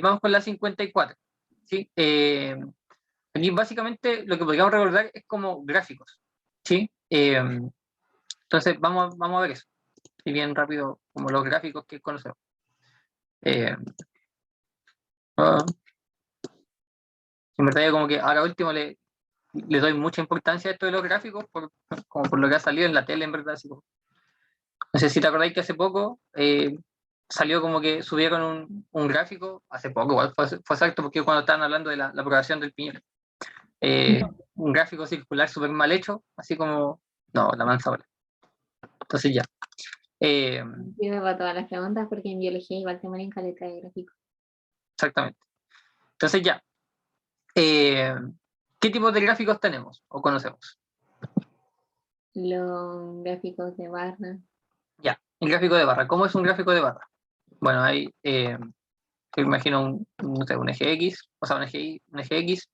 Vamos con la 54. ¿Sí? Aquí básicamente lo que podríamos recordar es como gráficos. ¿Sí? Entonces vamos a ver eso. Y bien rápido, como los gráficos que conocemos. Ah, en verdad, yo como que ahora último le doy mucha importancia a esto de los gráficos, como por lo que ha salido en la tele, en verdad. Así como, no sé si te acordáis que hace poco salió como que subieron un gráfico, hace poco, igual fue exacto, porque cuando estaban hablando de la aprobación del Piñera. Un gráfico circular súper mal hecho, así como, no, la mansa bola. Entonces ya. Sirve para todas las preguntas porque en biología igual te ponen caleta de gráfico. Exactamente. Entonces ya. ¿Qué tipo de gráficos tenemos o conocemos? Los gráficos de barra. Ya, el gráfico de barra. ¿Cómo es un gráfico de barra? Bueno, hay, yo imagino no sé, un eje X, o sea, un eje X,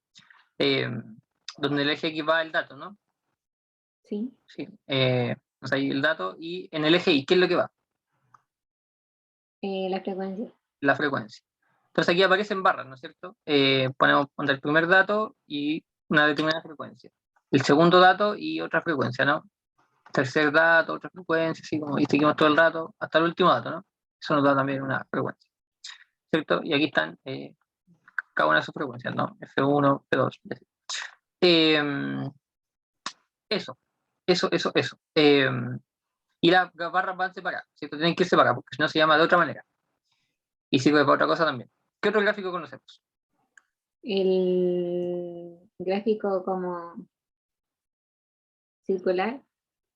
donde el eje X va el dato, ¿no? Sí. Sí. O sea, ahí el dato, y en el eje Y, ¿qué es lo que va? La frecuencia. La frecuencia. Entonces aquí aparecen barras, ¿no es cierto? Ponemos el primer dato y una determinada frecuencia. El segundo dato y otra frecuencia, ¿no? Tercer dato, otra frecuencia, así como, y seguimos todo el rato hasta el último dato, ¿no? Eso nos da también una frecuencia, ¿cierto? Y aquí están cada una de sus frecuencias, ¿no? F1, F2, y así. Eso, eso. Y las barras van separadas, ¿cierto? Tienen que ir separadas, porque si no se llama de otra manera. Y sirve para otra cosa también. ¿Qué otro gráfico conocemos? El gráfico como circular.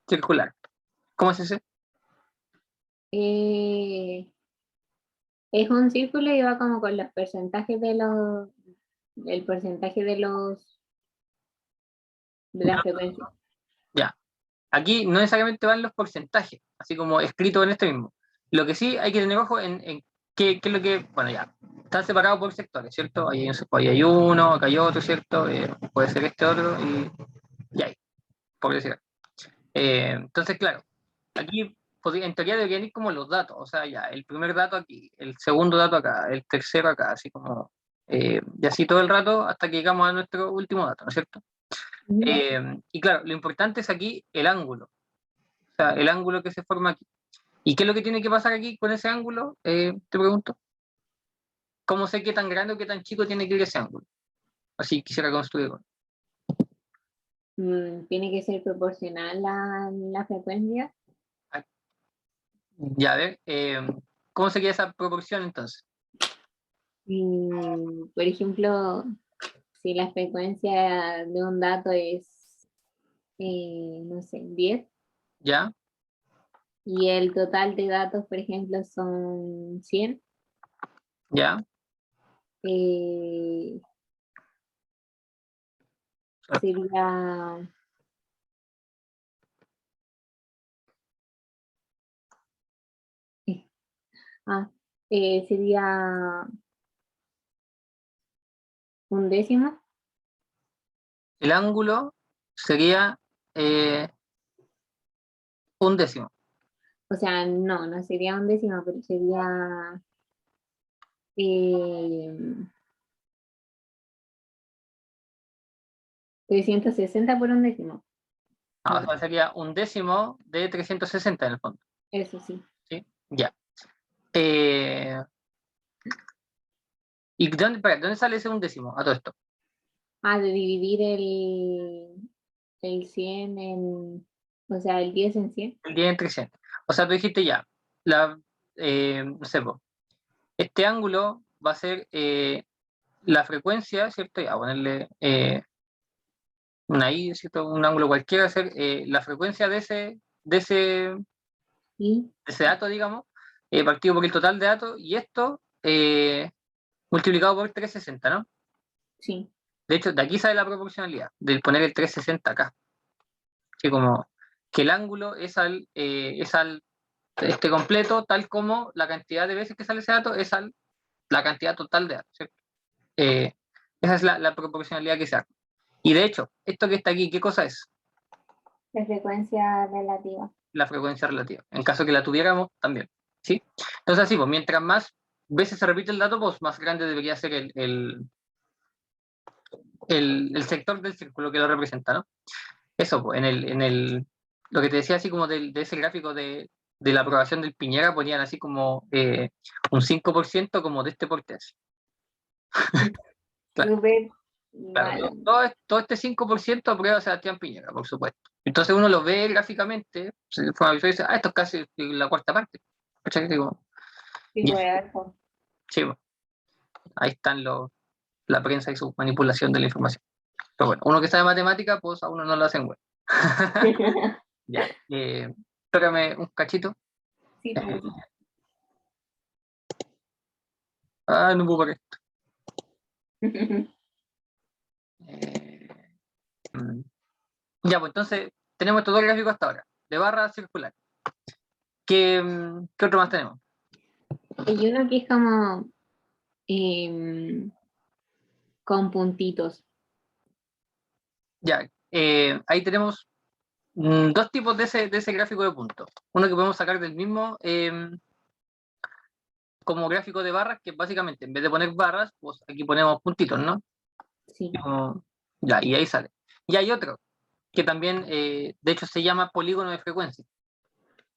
Circular. ¿Cómo es ese? Es un círculo y va como con los porcentajes de los, el porcentaje de los, de la frecuencia. Ya. Aquí no necesariamente van los porcentajes, así como escrito en este mismo. Lo que sí hay que tener ojo en qué es lo que, bueno, ya, están separados por sectores, ¿cierto? Ahí hay uno, acá hay otro, ¿cierto? Puede ser este otro y ahí, por decir. Entonces, claro, aquí en teoría deberían ir como los datos, o sea, ya, el primer dato aquí, el segundo dato acá, el tercero acá, así como, y así todo el rato hasta que llegamos a nuestro último dato, ¿no es cierto? Y claro, lo importante es aquí el ángulo, o sea, el ángulo que se forma aquí. ¿Y qué es lo que tiene que pasar aquí con ese ángulo? Te pregunto. ¿Cómo sé qué tan grande o qué tan chico tiene que ir ese ángulo? Así quisiera construirlo. Tiene que ser proporcional a la frecuencia. Ya, a ver, ¿cómo se queda esa proporción entonces? Por ejemplo, si la frecuencia de un dato es, no sé, 10, ¿Ya? y el total de datos, por ejemplo, son 100, ¿Ya? eh, sería, ah, sería un décimo. El ángulo sería un décimo. O sea, no sería un décimo, pero sería eh, 360 por un décimo. O sea, sería un décimo de 360 en el fondo. Eso sí. ¿Sí? Ya. Eh, ¿Y dónde sale ese un décimo a todo esto? De dividir el 100 en, o sea, el 10 en 100. El 10 en 300. O sea, tú dijiste ya, no sé, este ángulo va a ser la frecuencia, ¿cierto? Ya, ponerle una I, ¿cierto? Un ángulo cualquiera, va a ser la frecuencia de Y ese dato, digamos, partido por el total de datos, y esto multiplicado por 360, ¿no? sí, De hecho, de aquí sale la proporcionalidad, del poner el 360 acá. Que como que el ángulo es al este completo, tal como la cantidad de veces que sale ese dato es la cantidad total de datos, ¿cierto? Eh, Esa es la proporcionalidad que se hace. Y de hecho, esto que está aquí, ¿qué cosa es? la frecuencia relativa. La frecuencia relativa. En caso que la tuviéramos, también. ¿Sí? Entonces, así, pues mientras más veces se repite el dato, pues más grande debería ser el sector del círculo que lo representa, ¿no? Eso, pues, lo que te decía así como de ese gráfico de la aprobación del Piñera, ponían así como un 5% como de este porte. Así. Claro, Súper claro, mal. todo este 5% aprueba a Sebastián Piñera, por supuesto. Entonces uno lo ve gráficamente, se forma visual y dice, esto es casi la cuarta parte. ¿Cachai? Digo, Sí, ya, fue harto. sí, pues, ahí están la prensa y su manipulación de la información. Pero bueno, uno que sabe matemática, pues a uno no lo hacen bueno. Ya, tócame un cachito. Sí, pues. No puedo parar. Eh, mm. Ya, pues entonces tenemos estos dos gráficos hasta ahora, de barra circular. ¿Qué otro más tenemos? Hay uno que es como em, con puntitos. Ya, ahí tenemos dos tipos de ese gráfico de puntos. Uno que podemos sacar del mismo como gráfico de barras, que básicamente en vez de poner barras, pues aquí ponemos puntitos, ¿no? Sí. Ya, y ahí sale. Y hay otro, que también, de hecho, se llama polígono de frecuencia.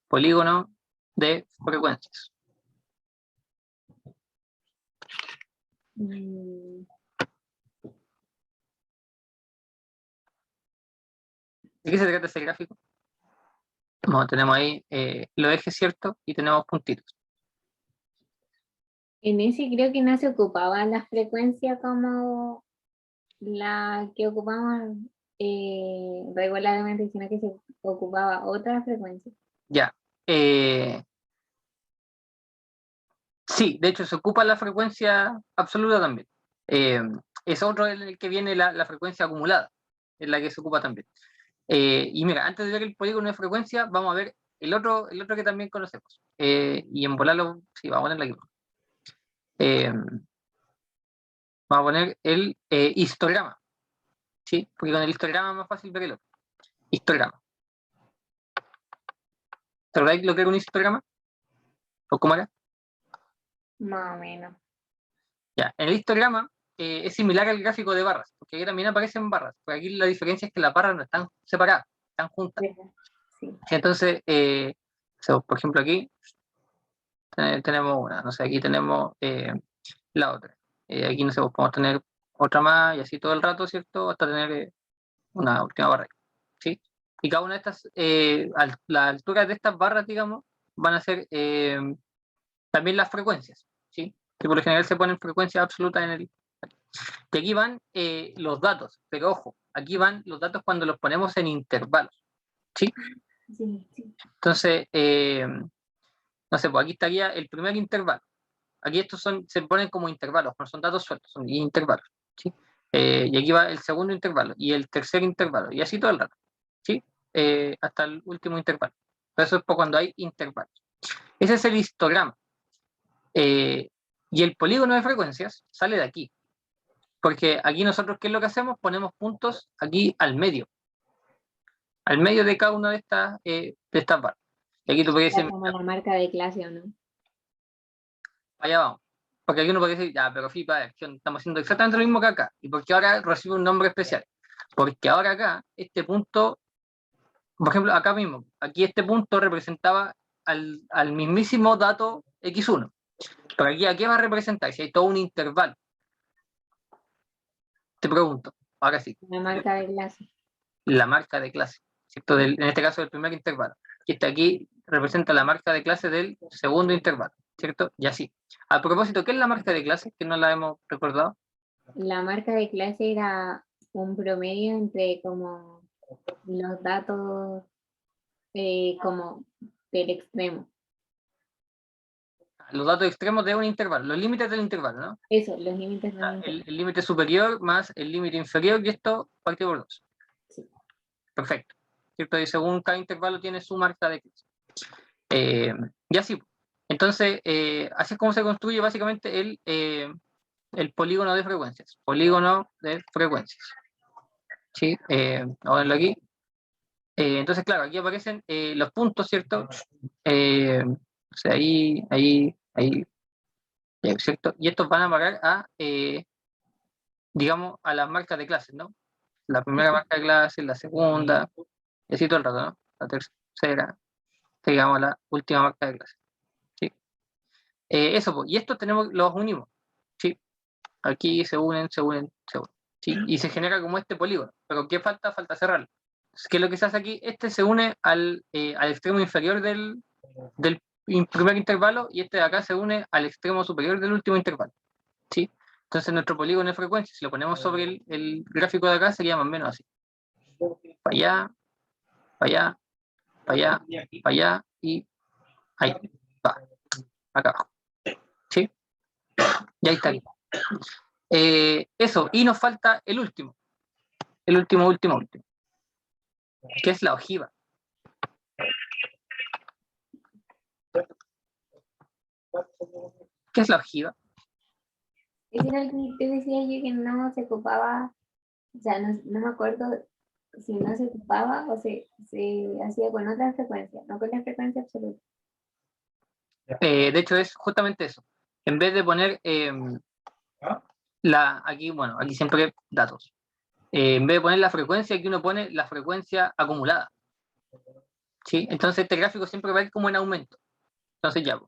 Polígono de frecuencias. Mm, ¿De qué se trata ese gráfico? Bueno, tenemos ahí los ejes, ¿cierto? Y tenemos puntitos. En ese creo que no se ocupaba la frecuencia como la que ocupamos regularmente, sino que se ocupaba otra frecuencia. Ya. Sí, de hecho se ocupa la frecuencia absoluta también. Eh, es otro en el que viene la frecuencia acumulada, en la que se ocupa también. Y mira, antes de ver el polígono de frecuencia, vamos a ver el otro que también conocemos. Y en volarlo, sí, vamos a ponerlo aquí. Eh, vamos a poner el histograma, ¿sí? Porque con el histograma es más fácil ver el otro. Histograma. ¿Te acordáis lo que era un histograma? ¿O cómo era? Más o menos. Ya, en el histograma es similar al gráfico de barras, porque aquí también aparecen barras, porque aquí la diferencia es que las barras no están separadas, están juntas. Sí. Entonces, por ejemplo, aquí tenemos una, no sé, aquí tenemos la otra. Aquí, no sé, pues, podemos tener otra más y así todo el rato, ¿cierto? Hasta tener una última barra, ¿sí? Y cada una de estas, la altura de estas barras, digamos, van a ser también las frecuencias, ¿sí? Que por lo general se ponen frecuencias absolutas en el. Y aquí van los datos, pero ojo, aquí van los datos cuando los ponemos en intervalos, ¿sí? Sí, sí. Entonces, no sé, pues aquí estaría el primer intervalo. Aquí estos se ponen como intervalos, no son datos sueltos, son intervalos, ¿sí? Y aquí va el segundo intervalo y el tercer intervalo, y así todo el rato, ¿sí? Hasta el último intervalo. Eso es por cuando hay intervalos. Ese es el histograma. Y el polígono de frecuencias sale de aquí. Porque aquí nosotros, ¿qué es lo que hacemos? Ponemos puntos aquí al medio de cada una de estas barras. Y aquí tú puedes Era decir, como la marca de clase, ¿o no? allá vamos. Porque aquí uno puede decir, ya, pero FIPA, estamos haciendo exactamente lo mismo que acá. ¿Y por qué ahora recibe un nombre especial? Porque ahora acá, este punto, por ejemplo, acá mismo, aquí este punto representaba al mismísimo dato X1. Pero aquí, ¿a qué va a representar? Si hay todo un intervalo. Te pregunto, ahora sí. La marca de clase. La marca de clase, ¿cierto? En este caso del primer intervalo. Y este aquí representa la marca de clase del segundo intervalo, ¿cierto? Y así. A propósito, ¿qué es la marca de clase? Que no la hemos recordado. La marca de clase era un promedio entre como los datos como del extremo. Los datos extremos de un intervalo, los límites del intervalo, ¿no? Eso, los límites del intervalo. El límite superior más el límite inferior, y esto partido por 2. Sí. Perfecto. ¿Cierto? Y según cada intervalo tiene su marca de clase. Y así. Entonces, así es como se construye básicamente el polígono de frecuencias. Polígono de frecuencias. ¿Sí? Vamos a verlo aquí. Entonces, claro, aquí aparecen los puntos, ¿cierto? O sea, ahí, ¿cierto? Y estos van a parar a, digamos, a las marcas de clases, ¿no? La primera marca de clase, la segunda, y así todo el rato, ¿no? La tercera, digamos, la última marca de clase. ¿Sí? Eso, pues, y estos los unimos, ¿sí? Aquí se unen, se unen, se unen. ¿Sí? Y se genera como este polígono. Pero ¿qué falta? Falta cerrarlo. ¿Qué es lo que se hace aquí? Este se une al extremo inferior del primer intervalo y este de acá se une al extremo superior del último intervalo. ¿Sí? Entonces nuestro polígono de frecuencia, si lo ponemos sobre el gráfico de acá, sería más o menos así. Para allá, para allá, para allá, para allá y ahí. Va, acá abajo. ¿Sí? Y ahí está. Eso, y nos falta el último, último, que es la ojiva. ¿Qué es la ojiva? Ese era el que te decía yo que no se ocupaba, o sea, no me acuerdo si no se ocupaba o se hacía con otra frecuencia, no con la frecuencia absoluta. De hecho, es justamente eso. En vez de poner aquí, bueno, aquí siempre datos. En vez de poner la frecuencia, aquí uno pone la frecuencia acumulada. ¿Sí? Entonces este gráfico siempre va a ir como en aumento. Entonces ya,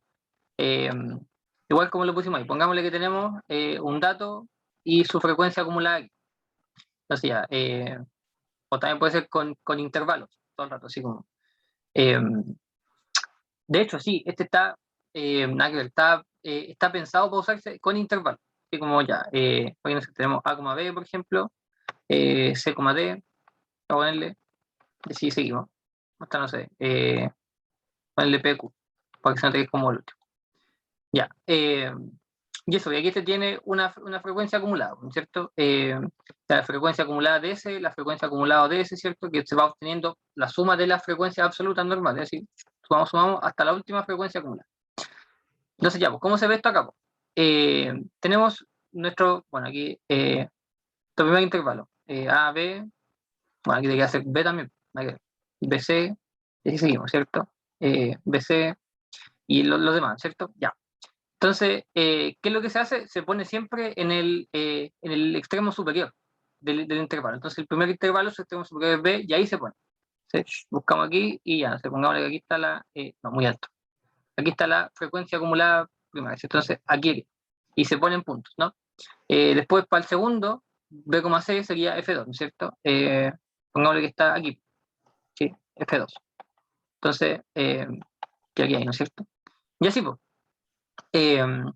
igual como lo pusimos ahí, pongámosle que tenemos un dato y su frecuencia acumulada aquí. Entonces ya, o también puede ser con intervalos, todo el rato, así como. Eh, de hecho, sí, este está, nada que ver, está pensado para usarse con intervalos. Así como ya, tenemos A, B, por ejemplo, C, D, vamos a ponerle, y sí, seguimos. Hasta no sé, ponerle PQ, para que se note como el último. Ya, y eso, y aquí este tiene una frecuencia acumulada, ¿no es cierto? La frecuencia acumulada de S, la frecuencia acumulada de S, ¿cierto? Que se va obteniendo la suma de las frecuencias absolutas normales, es decir, sumamos hasta la última frecuencia acumulada. Entonces ya, pues, ¿cómo se ve esto acá? Tenemos bueno, aquí, nuestro primer intervalo, A, B, bueno, aquí debería ser B también, BC, y así seguimos, ¿cierto? BC y los demás, ¿cierto? Ya. Entonces, ¿qué es lo que se hace? Se pone siempre en el extremo superior del intervalo. Entonces, el primer intervalo, su extremo superior es B, y ahí se pone. ¿Sí? Buscamos aquí y ya, pongamos que aquí está no, muy alto. Aquí está la frecuencia acumulada primaria. Entonces, aquí, y se ponen puntos, ¿no? Después, para el segundo, B,C sería F2, ¿no es cierto? Pongámosle que está aquí, ¿sí? F2. Entonces, que aquí hay, ¿no es cierto? Y así, pues.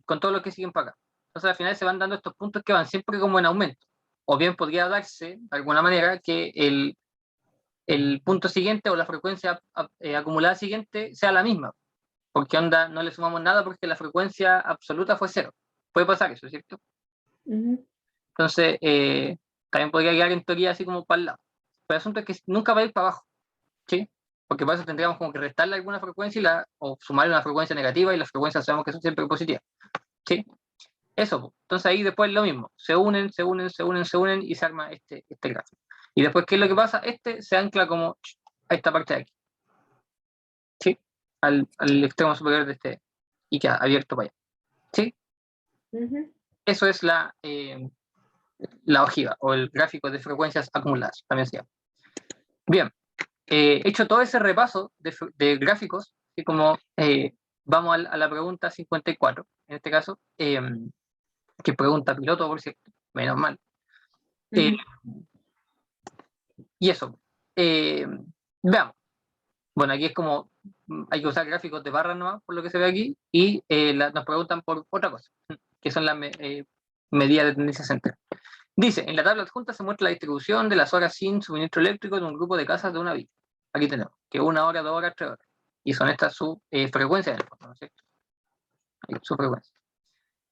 Con todos los que siguen para acá. Entonces al final se van dando estos puntos que van siempre como en aumento. O bien podría darse, de alguna manera, que el punto siguiente o la frecuencia acumulada siguiente sea la misma. Porque onda, no le sumamos nada porque la frecuencia absoluta fue cero. Puede pasar eso, ¿cierto? Entonces, también podría quedar en teoría así como para el lado. Pero el asunto es que nunca va a ir para abajo, ¿sí? Porque para eso tendríamos como que restarle alguna frecuencia o sumarle una frecuencia negativa y las frecuencias sabemos que son siempre positivas, ¿sí? Eso, entonces ahí después lo mismo, se unen y se arma este gráfico. Y después, ¿qué es lo que pasa? Este se ancla como a esta parte de aquí, ¿sí? Al extremo superior de este, y queda abierto para allá, ¿sí? Eso es la ojiva, o el gráfico de frecuencias acumuladas, también se llama. Bien, hecho todo ese repaso de gráficos, y como vamos a la pregunta 54, en este caso, que pregunta piloto, por cierto, menos mal. Y eso. Veamos. Bueno, aquí es como hay que usar gráficos de barras nomás, por lo que se ve aquí, y nos preguntan por otra cosa, que son las medidas de tendencia central. Dice, en la tabla adjunta se muestra la distribución de las horas sin suministro eléctrico de un grupo de casas de una villa. Aquí tenemos, que 1 hora, 2 horas, 3 horas. Y son estas su frecuencia en el fondo, ¿no es cierto? Su frecuencia.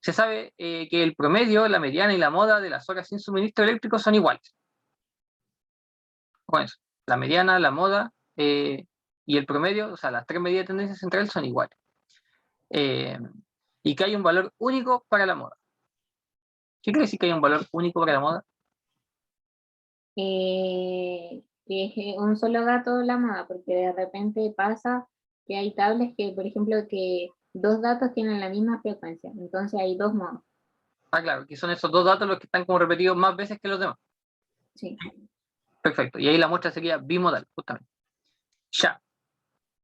Se sabe que el promedio, la mediana y la moda de las horas sin suministro eléctrico son iguales. Con eso, la mediana, la moda y el promedio, o sea, las tres medidas de tendencia central son iguales. Y que hay un valor único para la moda. ¿Qué quiere decir que hay un valor único para la moda? Que es un solo dato la moda, porque de repente pasa que hay tablas que, por ejemplo, que dos datos tienen la misma frecuencia, entonces hay dos modos. Ah, claro, que son esos dos datos los que están como repetidos más veces que los demás. Sí. Perfecto. Y ahí la muestra sería bimodal, justamente. Ya.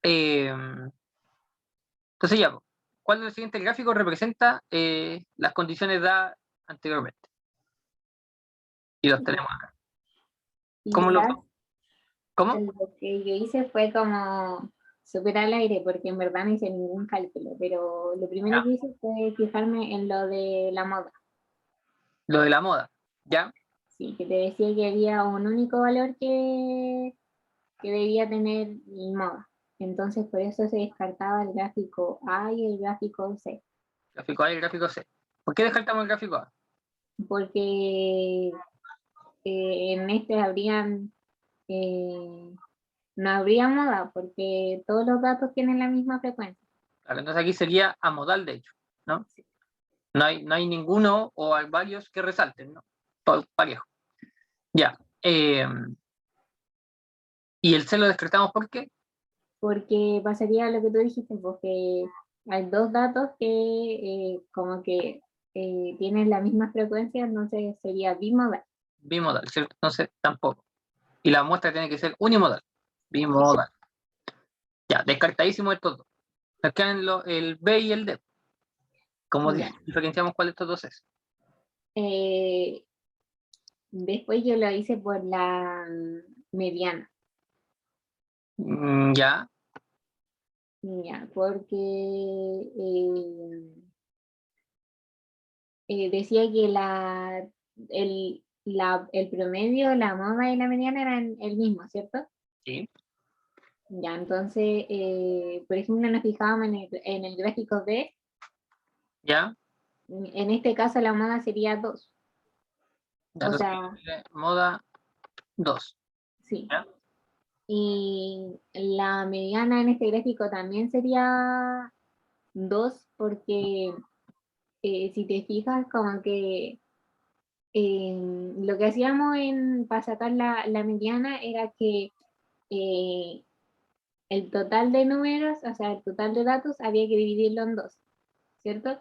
Eh, entonces ya, po. ¿Cuál del siguiente gráfico representa las condiciones dadas anteriormente? Y los tenemos acá. ¿Cómo lo, Quizás cómo? lo que yo hice fue como súper al aire, porque en verdad no hice ningún cálculo, pero lo primero Ya. que hice fue fijarme en lo de la moda. Lo de la moda. ¿Ya? Sí, que te decía que había un único valor que debía tener moda. Entonces, por eso se descartaba el gráfico A y el gráfico C, Gráfico A y el gráfico C. ¿Por qué descartamos el gráfico A? porque en este no habría moda, porque todos los datos tienen la misma frecuencia. Claro, entonces aquí sería amodal, de hecho, ¿no? No hay ninguno o hay varios que resalten, ¿no? Todo parejo. Ya. ¿Y el C lo descartamos por qué? Porque pasaría lo que tú dijiste, porque hay dos datos que como que tienen la misma frecuencia, entonces sería bimodal. Bimodal, ¿cierto? Entonces tampoco. Y la muestra tiene que ser unimodal. Sí. Bimodal. Ya, descartadísimo estos dos. Nos quedan el B y el D. ¿Cómo Ya. diferenciamos cuál de estos dos es? Eh, Después yo lo hice por la mediana, Ya, ya, porque decía que el promedio, la moda y la mediana eran el mismo, ¿cierto? sí, Ya, entonces, por ejemplo, nos fijábamos en el gráfico B, ya. en este caso la moda sería 2, Ya, o entonces, sea, moda 2. sí. ¿Ya? Y la mediana en este gráfico también sería 2 porque si te fijas, como que lo que hacíamos para sacar la mediana era que eh, el total de números, o sea, el total de datos, había que dividirlo en dos, ¿cierto?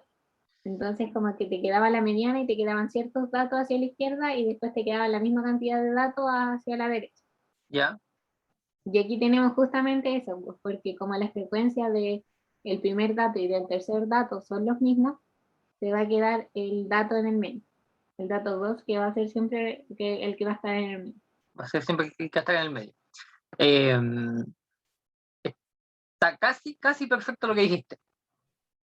Entonces, como que te quedaba la mediana y te quedaban ciertos datos hacia la izquierda y después te quedaba la misma cantidad de datos hacia la derecha. Ya, Y aquí tenemos justamente eso, pues, porque como la frecuencia de el primer dato y del tercer dato son los mismos, te va a quedar el dato en el medio. El dato 2 que va a ser siempre el que va a estar en el medio. va a ser siempre que estar en el medio. Eh, Está casi, casi perfecto lo que dijiste.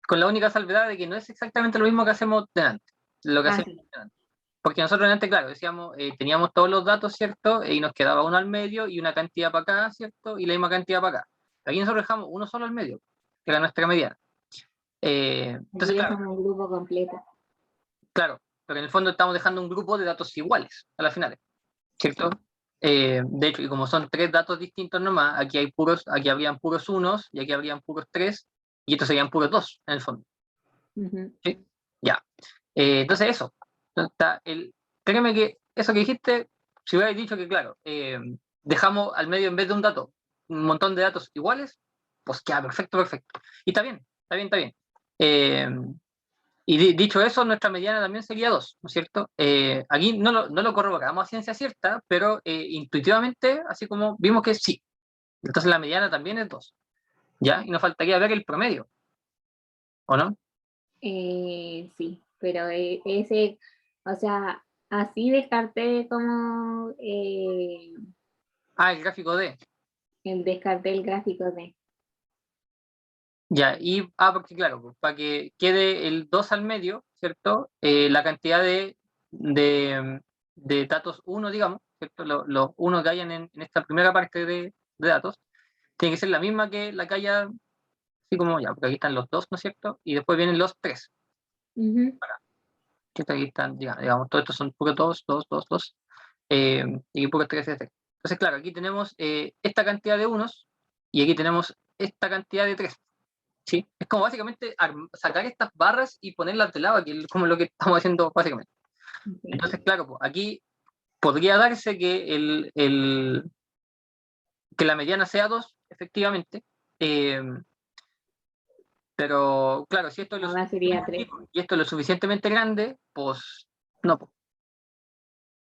Con la única salvedad de que no es exactamente lo mismo que hacemos delante. Lo que Ah, hacemos sí. delante. Porque nosotros antes, claro, decíamos, teníamos todos los datos, ¿cierto? Y nos quedaba uno al medio y una cantidad para acá, ¿cierto? Y la misma cantidad para acá. Aquí nosotros dejamos uno solo al medio, que era nuestra mediana. Aquí Entonces, claro, dejamos el grupo completo. claro, pero en el fondo estamos dejando un grupo de datos iguales a las finales, ¿cierto? Sí. De hecho, y como son tres datos distintos nomás, aquí habrían puros unos y aquí habrían puros tres, y estos serían puros dos, en el fondo. Ujú. ¿Sí? Ya. Entonces eso. Entonces, créeme que eso que dijiste, si hubierais dicho que, claro, dejamos al medio en vez de un dato, un montón de datos iguales, pues queda perfecto, perfecto. Y está bien, está bien, está bien. Eh, y dicho eso, nuestra mediana también sería 2, ¿no es cierto? Aquí no lo corroboramos a ciencia cierta, pero intuitivamente, así como vimos que sí. Entonces la mediana también es 2, ¿ya? Y nos faltaría ver el promedio, ¿o no? Sí, pero ese, o sea, así descarté como Ah, el gráfico D. descarté el gráfico de. Ya, porque claro, pues, para que quede el 2 al medio, ¿cierto? La cantidad de datos uno, digamos, ¿cierto? Los uno que hayan en esta primera parte de datos, tiene que ser la misma que la que haya, así como ya, porque aquí están los dos, ¿no es cierto? Y después vienen los tres, Ujú. ¿cierto? Aquí están, digamos, todos estos son puro dos, dos, dos, dos, y puro tres, tres, tres. Entonces, claro, aquí tenemos esta cantidad de unos y aquí tenemos esta cantidad de tres. Sí, es como básicamente sacar estas barras y ponerlas de lado, que es como lo que estamos haciendo básicamente. Ok. Entonces, claro, pues, aquí podría darse que la mediana sea 2 efectivamente, eh, Pero claro, si esto es lo Ahora sería suficientemente 3. chico y esto es lo suficientemente grande, pues no, pues,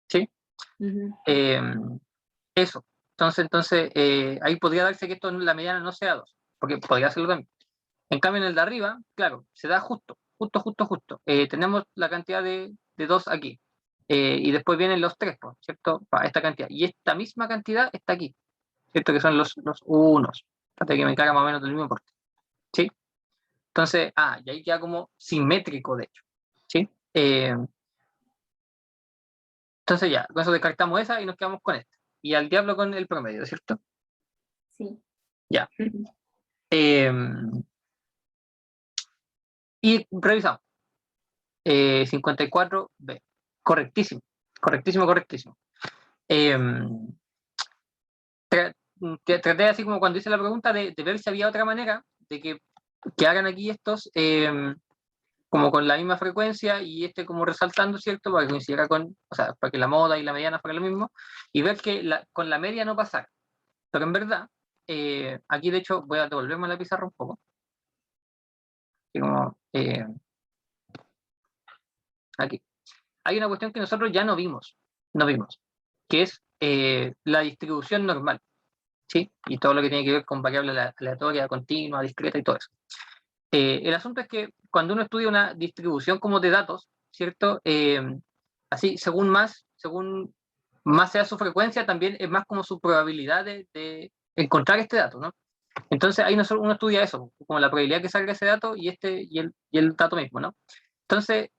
¿sí? Eso. Entonces ahí podría darse que esto en la mediana no sea 2, porque podría serlo también. En cambio, en el de arriba, claro, se da justo, justo, justo, justo. Tenemos la cantidad de 2 aquí. Y después vienen los 3, pues, ¿cierto? Para esta cantidad. Y esta misma cantidad está aquí, ¿cierto? Que son los unos. Fíjate que me carga más o menos del mismo porte. ¿Sí? Entonces, y ahí queda como simétrico, de hecho. ¿Sí? Entonces ya, con eso descartamos esa y nos quedamos con esta. Y al diablo con el promedio, ¿cierto? Sí. Ya. Eh, y revisamos. 54B. Correctísimo. Correctísimo, correctísimo. Eh, traté así como cuando hice la pregunta de ver si había otra manera de que hagan aquí estos como con la misma frecuencia y como resaltando, ¿cierto? Para que coincidiera con, o sea, para que la moda y la mediana fueran lo mismo y ver que con la media no pasara. Pero en verdad, aquí de hecho voy a devolverme a la pizarra un poco. Así como, aquí. Hay una cuestión que nosotros ya no vimos, que es la distribución normal, ¿sí? Y todo lo que tiene que ver con variable aleatoria, continua, discreta y todo eso. El asunto es que cuando uno estudia una distribución como de datos, ¿cierto? Así, según más sea su frecuencia, también es más como su probabilidad de encontrar este dato, ¿no? Entonces ahí uno estudia eso, como la probabilidad que salga ese dato y el dato mismo, ¿no? Entonces,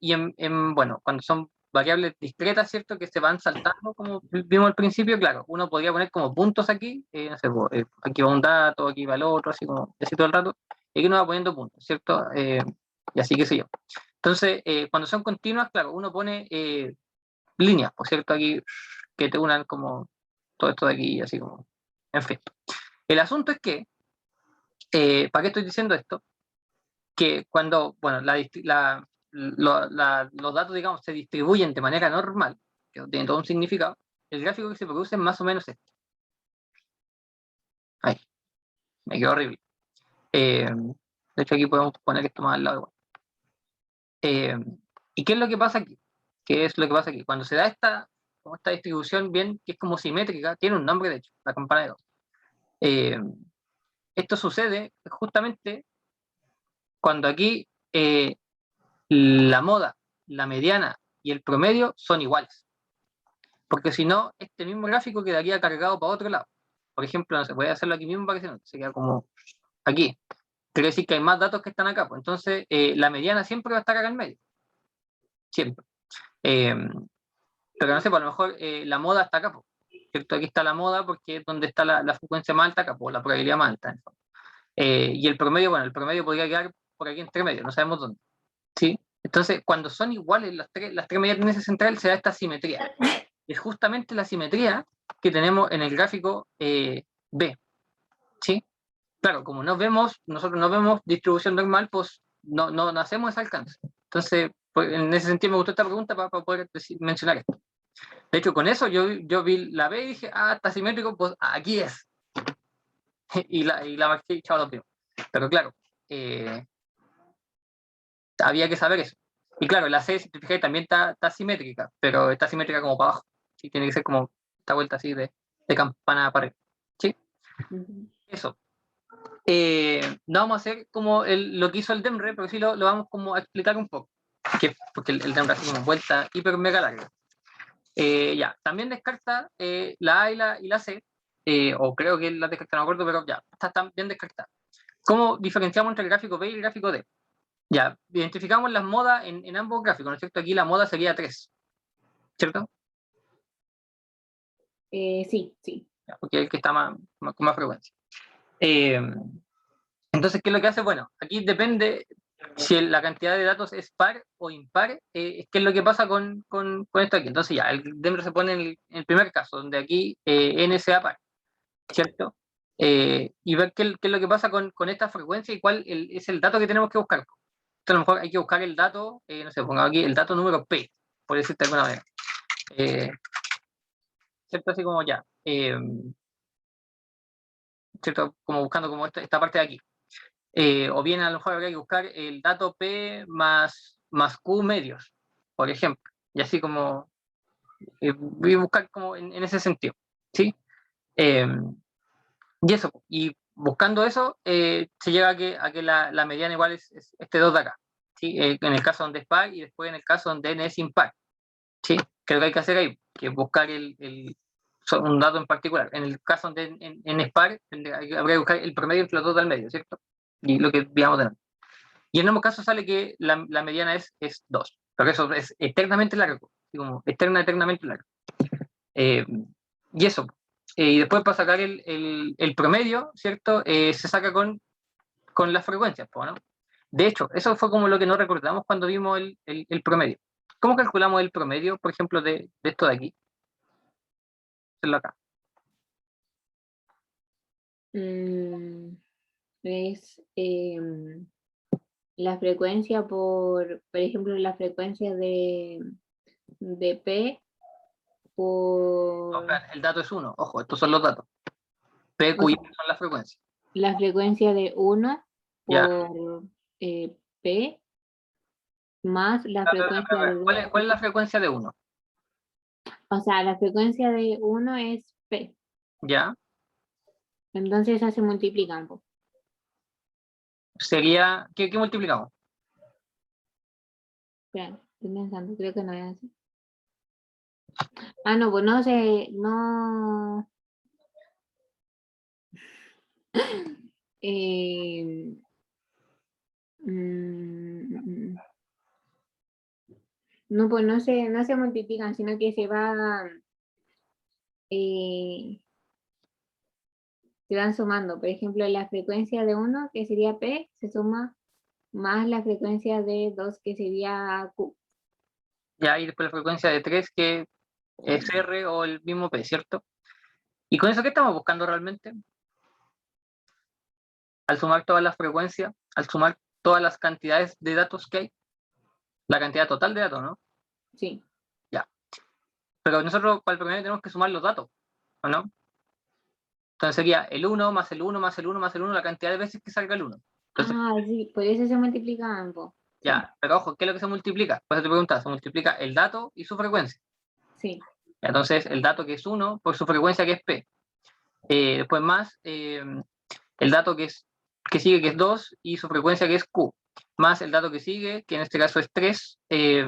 bueno, cuando son variables discretas, ¿cierto? Que se van saltando, como vimos al principio, claro, uno podría poner como puntos aquí, no sé, pues, aquí va un dato, aquí va el otro, así como, así todo el rato, y aquí uno va poniendo puntos, ¿cierto? Y así que sé yo. Entonces, cuando son continuas, claro, uno pone líneas, por cierto, aquí, que te unan como todo esto de aquí, así como, en fin. El asunto es que, ¿para qué estoy diciendo esto? Que cuando, bueno, los datos, digamos, se distribuyen de manera normal, que tiene todo un significado, el gráfico que se produce es más o menos este. Ahí, me quedó horrible. De hecho, aquí podemos poner esto más al lado igual. ¿Y qué es lo que pasa aquí? ¿Qué es lo que pasa aquí? Cuando se da esta distribución bien, que es como simétrica, tiene un nombre de hecho, la campana de Gauss. Esto sucede justamente cuando aquí la moda, la mediana y el promedio son iguales. Porque si no, este mismo gráfico quedaría cargado para otro lado. Por ejemplo, no sé, voy a hacerlo aquí mismo para que se queda como aquí. Quiere decir que hay más datos que están acá. Pues entonces, la mediana siempre va a estar acá en medio. Siempre. Eh, pero no sé, pues a lo mejor la moda está acá. Pues, ¿cierto? Aquí está la moda porque es donde está la frecuencia más alta acá, pues, la probabilidad más alta. Y el promedio, bueno, el promedio podría quedar por aquí entre medio, no sabemos dónde. ¿Sí? Entonces, cuando son iguales las tres medidas de ese central, se da esta simetría. Es justamente la simetría que tenemos en el gráfico B. ¿Sí? Claro, como nosotros no vemos distribución normal, pues no hacemos ese alcance. Entonces, pues, en ese sentido me gustó esta pregunta para poder mencionar esto. De hecho, con eso yo vi la B y dije, está simétrico, pues aquí es. y la marqué y chao, lo primero. Pero claro, había que saber eso. Y claro, la C, si te fijas, también está simétrica, pero está simétrica como para abajo. ¿Sí? Tiene que ser como esta vuelta así de campana para arriba. ¿Sí? Eso. No vamos a hacer como lo que hizo el DEMRE, pero sí lo vamos como a explicar un poco. Porque el DEMRE hace como vuelta hiper mega larga. Ya, también descarta la A y la C, o creo que la descarta, no me acuerdo, pero ya, está bien descartada. ¿Cómo diferenciamos entre el gráfico B y el gráfico D? Ya, identificamos las modas en ambos gráficos, ¿no es cierto? Aquí la moda sería 3, ¿cierto? Sí, sí. Ya, porque es el que está con más frecuencia. Entonces, ¿qué es lo que hace? Bueno, aquí depende si la cantidad de datos es par o impar, ¿qué es lo que pasa con esto aquí? Entonces ya, el DEMRE se pone en el primer caso, donde aquí n sea par, ¿cierto? Y ver qué es lo que pasa con esta frecuencia y cuál es el dato que tenemos que buscar. Entonces, a lo mejor hay que buscar el dato, no sé, pongamos aquí el dato número P, por decirte de alguna manera. ¿Cierto? Así como ya. ¿Cierto? Como buscando como esta parte de aquí. O bien a lo mejor habría que buscar el dato P más Q medios, por ejemplo, y así como voy a buscar como en ese sentido, ¿sí? Y eso, y buscando eso, se llega a que la mediana igual es este 2 de acá, ¿sí? En el caso donde es par y después en el caso donde n es impar, ¿sí? Que lo que hay que hacer ahí, que es buscar un dato en particular. En el caso donde n es par, habría que buscar el promedio entre los dos del medio, ¿cierto? Y lo que digamos de y en ambos casos sale que la mediana es 2, pero eso es eternamente largo, así como eternamente largo. Y eso. Y después para sacar el promedio, ¿cierto? Se saca con las frecuencias, ¿no? De hecho, eso fue como lo que no recordamos cuando vimos el promedio. ¿Cómo calculamos el promedio, por ejemplo, de esto de aquí? Hacerlo acá. Es la frecuencia por ejemplo, la frecuencia de P No, por el dato es 1, ojo, estos son los datos. P, Q y P son las frecuencias. la frecuencia de 1 Ya. por P más la frecuencia de 2. ¿Cuál es la frecuencia de 1? O sea, la frecuencia de 1 es P. ¿Ya? Entonces esa se multiplica un poco. Sería, ¿qué multiplicamos? Espera, estoy pensando, creo que no es así. Ah, no, pues no sé, no. Eh, no, pues no se multiplican, sino que se van sumando. Por ejemplo, la frecuencia de 1, que sería P, se suma más la frecuencia de 2, que sería Q. Ya, y después la frecuencia de 3, que es R o el mismo P, ¿cierto? ¿Y con eso qué estamos buscando realmente? Al sumar todas las frecuencias, al sumar todas las cantidades de datos que hay, la cantidad total de datos, ¿no? Sí. Ya. Pero nosotros para el promedio tenemos que sumar los datos, ¿o no? Entonces sería el 1 más el 1 más el 1 más el 1, la cantidad de veces que salga el 1. Entonces, Sí, por eso se multiplica ambos. ya, pero ojo, ¿qué es lo que se multiplica? Pues te preguntas, se multiplica el dato y su frecuencia. Sí. Entonces, el dato que es 1 por su frecuencia que es P. Después más el dato que sigue que es 2 y su frecuencia que es Q. Más el dato que sigue, que en este caso es 3, 3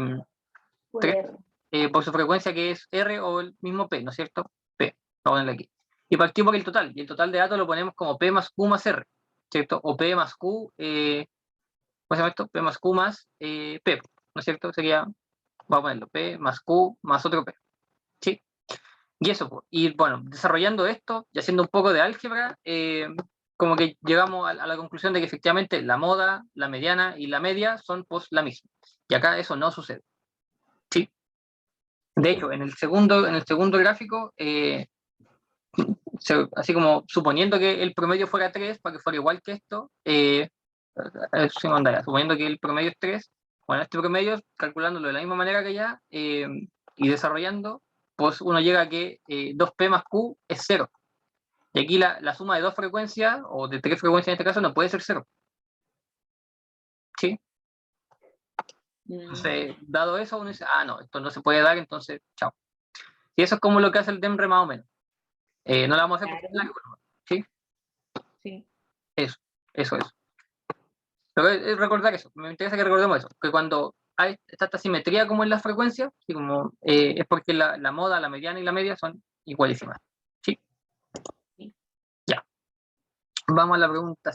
por su frecuencia que es R o el mismo P, ¿no es cierto? P, vamos a ponerle aquí. Y partimos por el total, y el total de datos lo ponemos como P más Q más R, ¿cierto? O P más Q, ¿cómo se llama esto? P más Q más P, ¿no es cierto? Sería, vamos a ponerlo, P más Q más otro P, ¿sí? Y eso, pues. Y bueno, desarrollando esto y haciendo un poco de álgebra, como que llegamos a la conclusión de que efectivamente la moda, la mediana y la media son pues la misma. Y acá eso no sucede. ¿Sí? De hecho, en el segundo gráfico, así como suponiendo que el promedio fuera 3, para que fuera igual que esto, suponiendo que el promedio es 3, bueno, este promedio, calculándolo de la misma manera que ya, y desarrollando, pues uno llega a que 2P más Q es 0. Y aquí la suma de dos frecuencias, o de tres frecuencias en este caso, no puede ser 0. ¿Sí? Entonces, dado eso, uno dice, no, esto no se puede dar, entonces, chao. Y eso es como lo que hace el DEMRE más o menos. No la vamos a hacer porque es largo, ¿no? ¿Sí? Sí. Eso es. Pero es recordar eso, me interesa que recordemos eso, que cuando hay esta simetría como en las frecuencias, como, es porque la moda, la mediana y la media son igualísimas. ¿Sí? Sí. Ya. Vamos a la pregunta